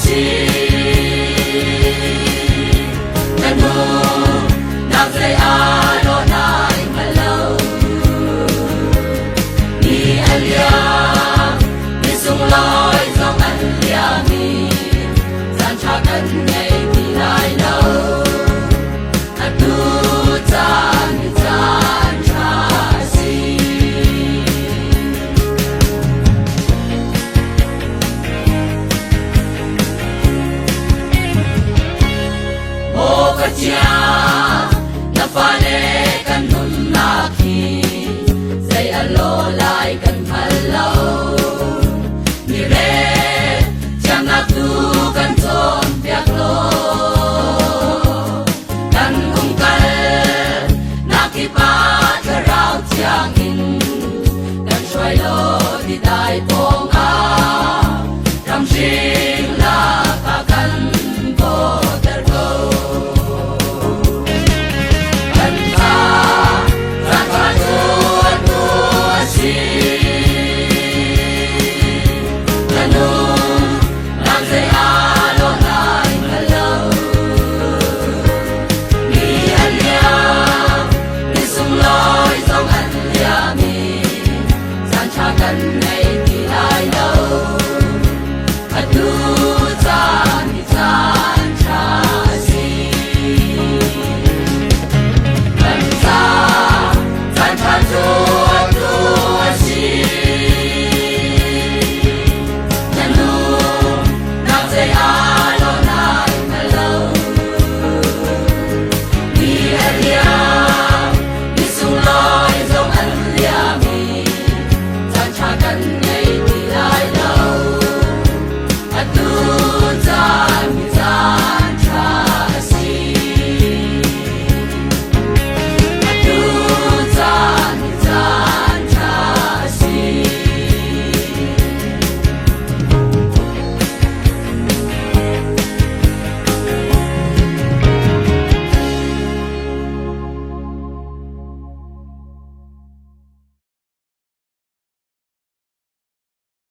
si nan mu nang say ano nai malo ni alia ni sung loi song an lia mi san cha kan ngày thì lại đâu tu chan chan cha si mo ka chia na fa ne kan nun na khi say alo lai kan hello ni re chang na tu kan ton piak lo kan ung kal na ki pa ka rao chiang in kan shoi lo di dai pong a ram shing la ka kan ko ter go kan ta ran pa tu si kanu nam say alo nai hello ni alia ni sung loi song an lia mi san cha kan ngày thì lại đâu tu